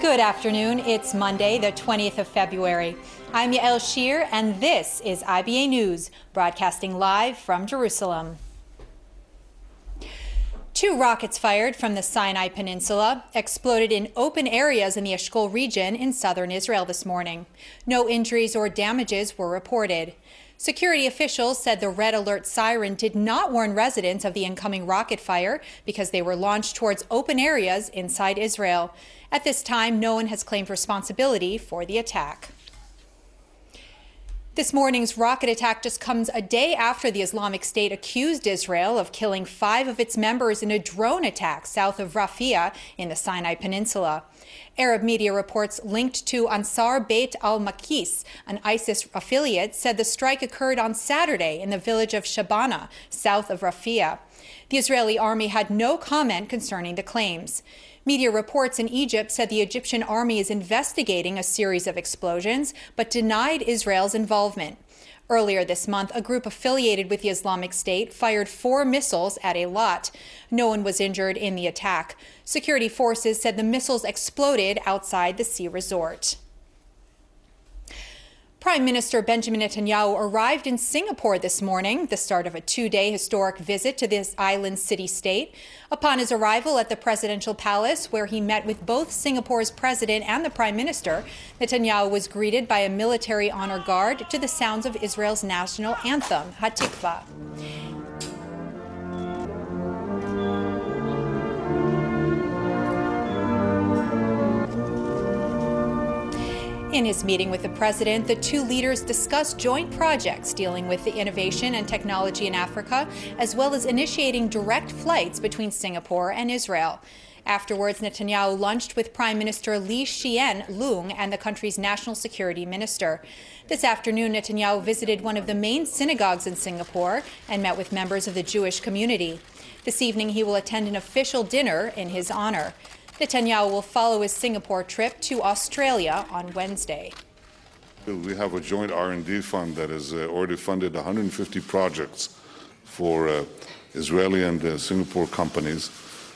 Good afternoon. It's Monday, the 20th of February. I'm Yael Shir, and this is IBA News, broadcasting live from Jerusalem. 2 rockets fired from the Sinai Peninsula exploded in open areas in the Eshkol region in southern Israel this morning. No injuries or damages were reported. Security officials said the red alert siren did not warn residents of the incoming rocket fire because they were launched towards open areas inside Israel. At this time, no one has claimed responsibility for the attack. This morning's rocket attack just comes a day after the Islamic State accused Israel of killing 5 of its members in a drone attack south of Rafah in the Sinai Peninsula. Arab media reports linked to Ansar Beit al-Makis, an ISIS affiliate, said the strike occurred on Saturday in the village of Shabana, south of Rafah. The Israeli army had no comment concerning the claims. Media reports in Egypt said the Egyptian army is investigating a series of explosions, but denied Israel's involvement. Earlier this month, a group affiliated with the Islamic State fired 4 missiles at Eilat. No one was injured in the attack. Security forces said the missiles exploded outside the sea resort. Prime Minister Benjamin Netanyahu arrived in Singapore this morning, the start of a 2-day historic visit to this island city-state. Upon his arrival at the presidential palace, where he met with both Singapore's president and the prime minister, Netanyahu was greeted by a military honor guard to the sounds of Israel's national anthem, Hatikva. In his meeting with the president, the 2 leaders discussed joint projects dealing with the innovation and technology in Africa, as well as initiating direct flights between Singapore and Israel. Afterwards, Netanyahu lunched with Prime Minister Lee Hsien Loong and the country's national security minister. This afternoon, Netanyahu visited one of the main synagogues in Singapore and met with members of the Jewish community. This evening, he will attend an official dinner in his honor. Netanyahu will follow his Singapore trip to Australia on Wednesday. We have a joint R&D fund that has already funded 150 projects for Israeli and Singapore companies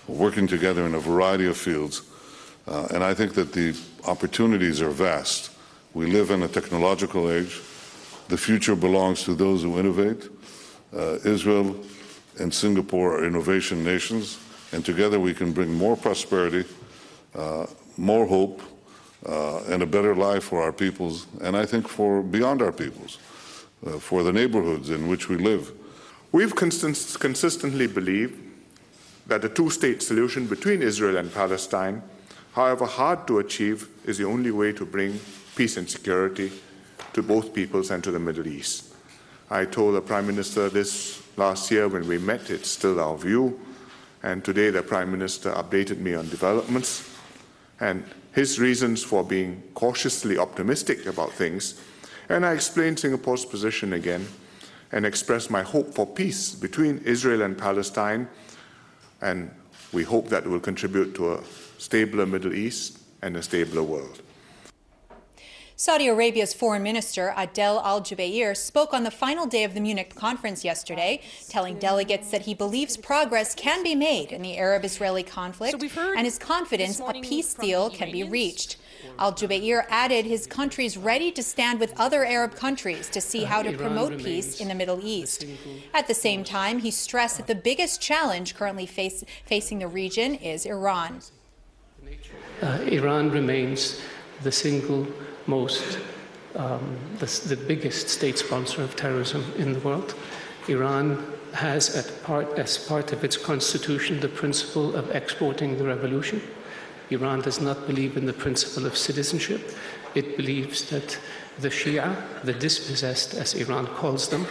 working together in a variety of fields. And I think that the opportunities are vast. We live in a technological age. The future belongs to those who innovate. Israel and Singapore are innovation nations. And together we can bring more prosperity, more hope, and a better life for our peoples, and I think for beyond our peoples, for the neighborhoods in which we live. We've consistently believed that the 2-state solution between Israel and Palestine, however hard to achieve, is the only way to bring peace and security to both peoples and to the Middle East. I told the Prime Minister this last year when we met. It's still our view. And today the Prime Minister updated me on developments and his reasons for being cautiously optimistic about things. And I explained Singapore's position again and expressed my hope for peace between Israel and Palestine. And we hope that will contribute to a stabler Middle East and a stabler world. Saudi Arabia's foreign minister, Adel al-Jubeir, spoke on the final day of the Munich conference yesterday, telling delegates that he believes progress can be made in the Arab-Israeli conflict and is confident a peace deal can be reached. Al-Jubeir added his country's ready to stand with other Arab countries to see how to promote peace in the Middle East. At the same time, he stressed that the biggest challenge currently facing the region is Iran. Iran remains the single most, the biggest state sponsor of terrorism in the world. Iran has as part of its constitution the principle of exporting the revolution. Iran does not believe in the principle of citizenship. It believes that the Shia, the dispossessed as Iran calls them,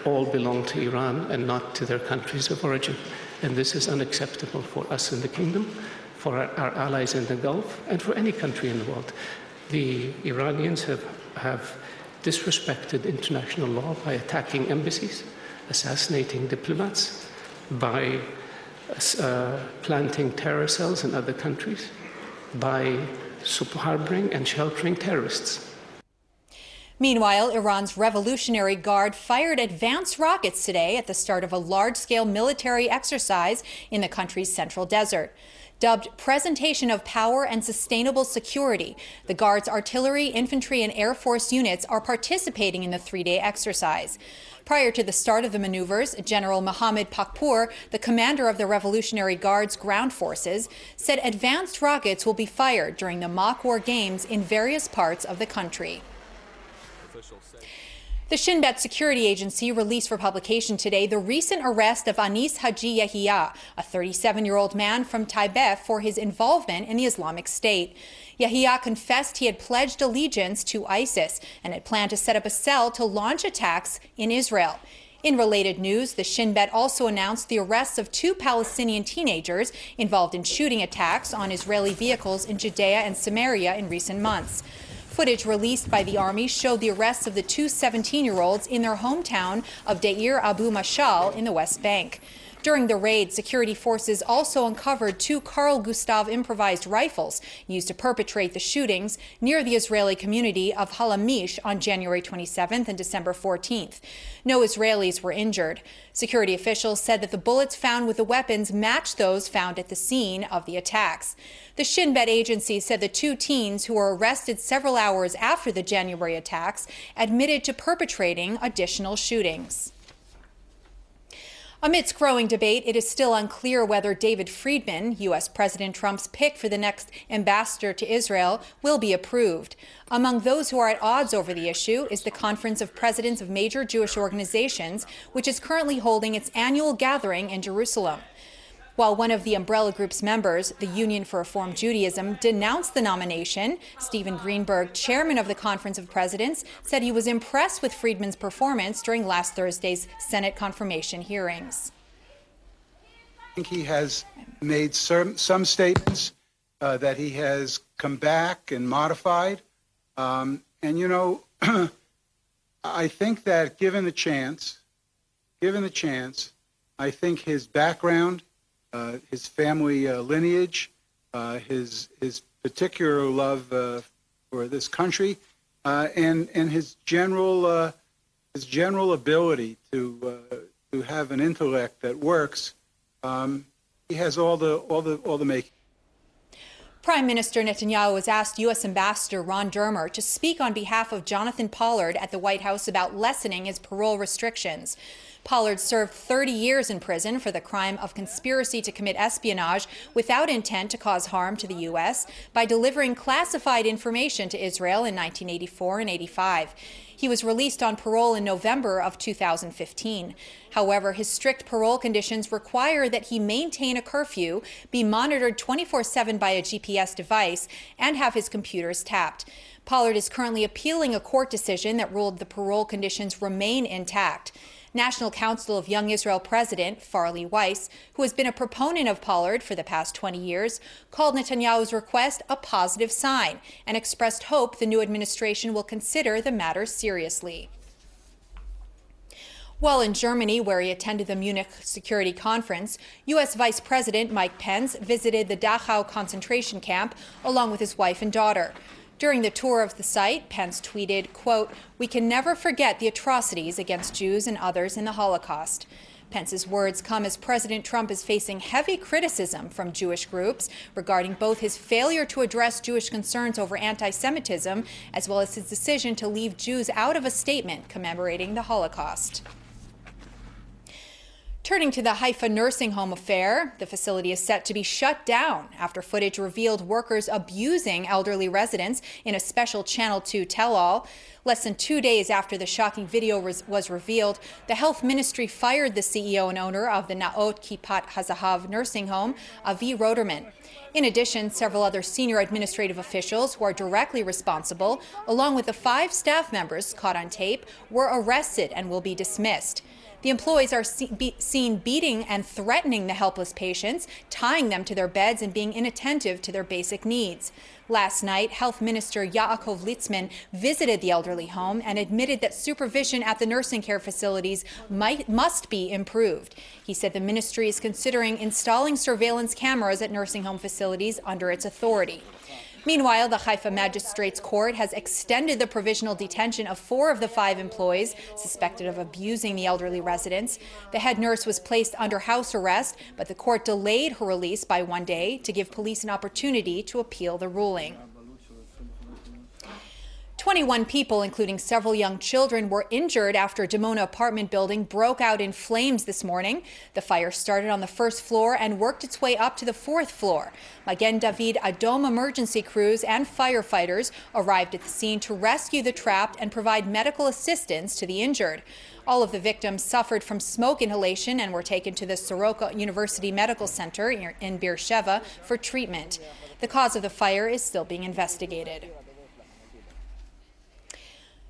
all belong to Iran and not to their countries of origin. And this is unacceptable for us in the kingdom, for our allies in the Gulf, and for any country in the world. The Iranians have disrespected international law by attacking embassies, assassinating diplomats, by planting terror cells in other countries, by harboring and sheltering terrorists. Meanwhile, Iran's Revolutionary Guard fired advanced rockets today at the start of a large-scale military exercise in the country's central desert. Dubbed Presentation of Power and Sustainable Security, the Guard's artillery, infantry, and Air Force units are participating in the three-day exercise. Prior to the start of the maneuvers, General Mohammed Pakpour, the commander of the Revolutionary Guard's ground forces, said advanced rockets will be fired during the mock war games in various parts of the country. The Shin Bet security agency released for publication today the recent arrest of Anis Haji Yahya, a 37-year-old man from Tibet, for his involvement in the Islamic State. Yahya confessed he had pledged allegiance to ISIS and had planned to set up a cell to launch attacks in Israel. In related news, the Shin Bet also announced the arrests of 2 Palestinian teenagers involved in shooting attacks on Israeli vehicles in Judea and Samaria in recent months. Footage released by the Army showed the arrests of the 2 17-year-olds in their hometown of Deir Abu Mashal in the West Bank. During the raid, security forces also uncovered 2 Carl Gustav improvised rifles used to perpetrate the shootings near the Israeli community of Halamish on January 27th and December 14th. No Israelis were injured. Security officials said that the bullets found with the weapons matched those found at the scene of the attacks. The Shin Bet agency said the 2 teens, who were arrested several hours after the January attacks, admitted to perpetrating additional shootings. Amidst growing debate, it is still unclear whether David Friedman, U.S. President Trump's pick for the next ambassador to Israel, will be approved. Among those who are at odds over the issue is the Conference of Presidents of Major Jewish Organizations, which is currently holding its annual gathering in Jerusalem. While one of the umbrella group's members, the Union for Reform Judaism, denounced the nomination, Stephen Greenberg, chairman of the Conference of Presidents, said he was impressed with Friedman's performance during last Thursday's Senate confirmation hearings. I think he has made some statements that he has come back and modified. And, you know, I think that given the chance, I think his background, his family lineage, his particular love for this country, and his general ability to have an intellect that works. He has all the making. Prime Minister Netanyahu has asked U.S. Ambassador Ron Dermer to speak on behalf of Jonathan Pollard at the White House about lessening his parole restrictions. Pollard served 30 years in prison for the crime of conspiracy to commit espionage without intent to cause harm to the U.S. by delivering classified information to Israel in 1984 and 85. He was released on parole in November of 2015. However, his strict parole conditions require that he maintain a curfew, be monitored 24/7 by a GPS device, and have his computers tapped. Pollard is currently appealing a court decision that ruled the parole conditions remain intact. National Council of Young Israel President Farley Weiss, who has been a proponent of Pollard for the past 20 years, called Netanyahu's request a positive sign and expressed hope the new administration will consider the matter seriously. While in Germany, where he attended the Munich Security Conference, U.S. Vice President Mike Pence visited the Dachau concentration camp along with his wife and daughter. During the tour of the site, Pence tweeted, quote, "We can never forget the atrocities against Jews and others in the Holocaust." Pence's words come as President Trump is facing heavy criticism from Jewish groups regarding both his failure to address Jewish concerns over anti-Semitism as well as his decision to leave Jews out of a statement commemorating the Holocaust. Turning to the Haifa nursing home affair, the facility is set to be shut down after footage revealed workers abusing elderly residents in a special Channel 2 tell-all. Less than 2 days after the shocking video was revealed, the health ministry fired the CEO and owner of the Naot Kipat Hazahav nursing home, Avi Roderman. In addition, several other senior administrative officials who are directly responsible, along with the 5 staff members caught on tape, were arrested and will be dismissed. The employees are seen beating and threatening the helpless patients, tying them to their beds and being inattentive to their basic needs. Last night, Health Minister Yaakov Litzman visited the elderly home and admitted that supervision at the nursing care facilities must be improved. He said the ministry is considering installing surveillance cameras at nursing home facilities under its authority. Meanwhile, the Haifa Magistrates Court has extended the provisional detention of 4 of the 5 employees suspected of abusing the elderly residents. The head nurse was placed under house arrest, but the court delayed her release by 1 day to give police an opportunity to appeal the ruling. 21 people, including several young children, were injured after a Dimona apartment building broke out in flames this morning. The fire started on the 1st floor and worked its way up to the 4th floor. Magen David Adom emergency crews and firefighters arrived at the scene to rescue the trapped and provide medical assistance to the injured. All of the victims suffered from smoke inhalation and were taken to the Soroka University Medical Center in Beer Sheva for treatment. The cause of the fire is still being investigated.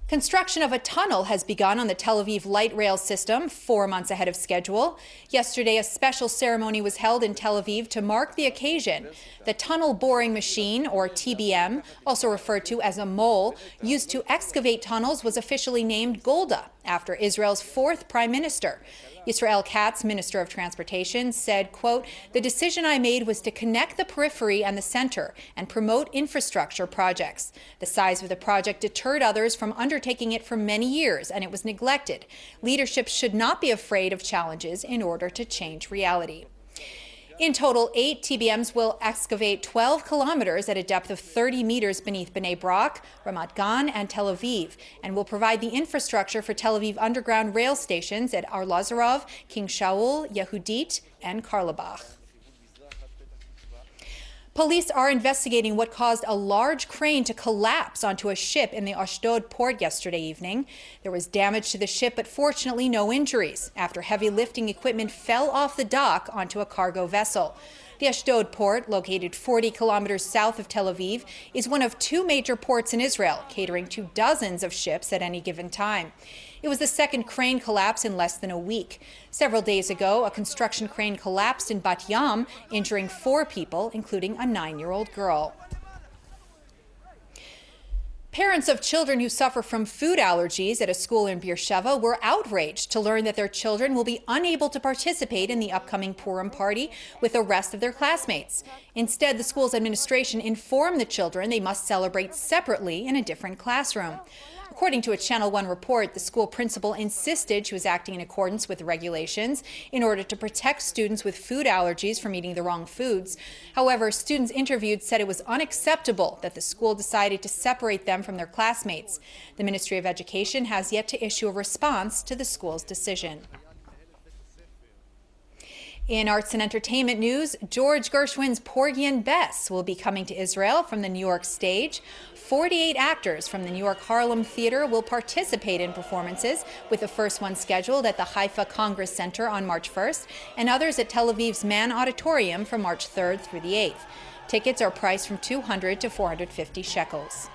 Construction of a tunnel has begun on the Tel Aviv light rail system 4 months ahead of schedule. Yesterday, a special ceremony was held in Tel Aviv to mark the occasion. The tunnel boring machine, or TBM, also referred to as a mole, used to excavate tunnels, was officially named Golda, after Israel's 4th prime minister. Yisrael Katz, Minister of Transportation, said, quote, "The decision I made was to connect the periphery and the center and promote infrastructure projects. The size of the project deterred others from undertaking it for many years, and it was neglected. Leadership should not be afraid of challenges in order to change reality." In total, 8 TBMs will excavate 12 kilometers at a depth of 30 meters beneath Bnei Brak, Ramat Gan, and Tel Aviv, and will provide the infrastructure for Tel Aviv underground rail stations at Arlazarov, King Shaul, Yehudit, and Karlebach. Police are investigating what caused a large crane to collapse onto a ship in the Ashdod port yesterday evening. There was damage to the ship, but fortunately no injuries, after heavy lifting equipment fell off the dock onto a cargo vessel. The Ashdod port, located 40 kilometers south of Tel Aviv, is one of 2 major ports in Israel, catering to dozens of ships at any given time. It was the second crane collapse in less than a week. Several days ago, a construction crane collapsed in Bat Yam, injuring 4 people, including a 9-year-old girl. Parents of children who suffer from food allergies at a school in Beer Sheva were outraged to learn that their children will be unable to participate in the upcoming Purim party with the rest of their classmates. Instead, the school's administration informed the children they must celebrate separately in a different classroom. According to a Channel 1 report, the school principal insisted she was acting in accordance with the regulations in order to protect students with food allergies from eating the wrong foods. However, students interviewed said it was unacceptable that the school decided to separate them from their classmates. The Ministry of Education has yet to issue a response to the school's decision. In arts and entertainment news, George Gershwin's Porgy and Bess will be coming to Israel from the New York stage. 48 actors from the New York Harlem Theater will participate in performances, with the first one scheduled at the Haifa Congress Center on March 1st and others at Tel Aviv's Mann Auditorium from March 3rd through the 8th. Tickets are priced from 200 to 450 shekels.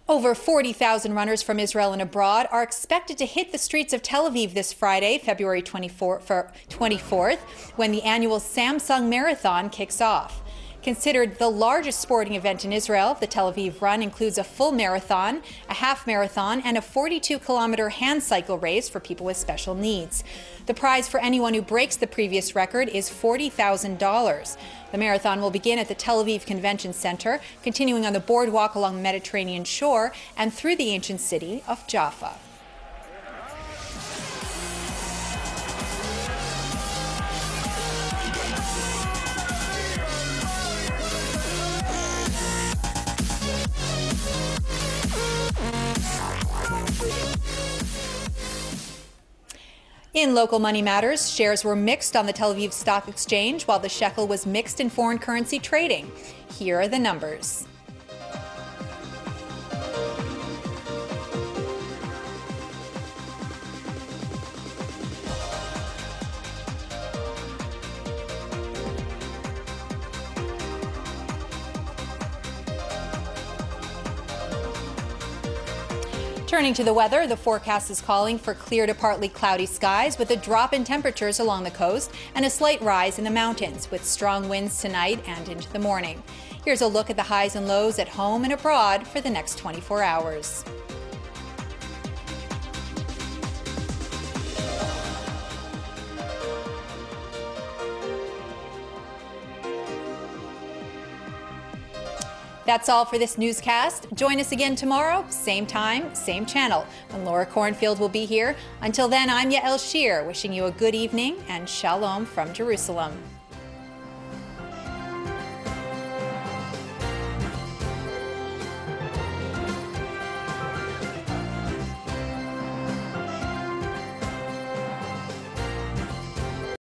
Over 40,000 runners from Israel and abroad are expected to hit the streets of Tel Aviv this Friday, February 24th, when the annual Samsung Marathon kicks off. Considered the largest sporting event in Israel, the Tel Aviv Run includes a full marathon, a half marathon, and a 42-kilometer hand cycle race for people with special needs. The prize for anyone who breaks the previous record is $40,000. The marathon will begin at the Tel Aviv Convention Center, continuing on the boardwalk along the Mediterranean shore and through the ancient city of Jaffa. In local money matters, shares were mixed on the Tel Aviv Stock Exchange, while the shekel was mixed in foreign currency trading. Here are the numbers. Turning to the weather, the forecast is calling for clear to partly cloudy skies with a drop in temperatures along the coast and a slight rise in the mountains, with strong winds tonight and into the morning. Here's a look at the highs and lows at home and abroad for the next 24 hours. That's all for this newscast. Join us again tomorrow, same time, same channel, when Laura Cornfield will be here. Until then, I'm Yael Shir, wishing you a good evening and shalom from Jerusalem.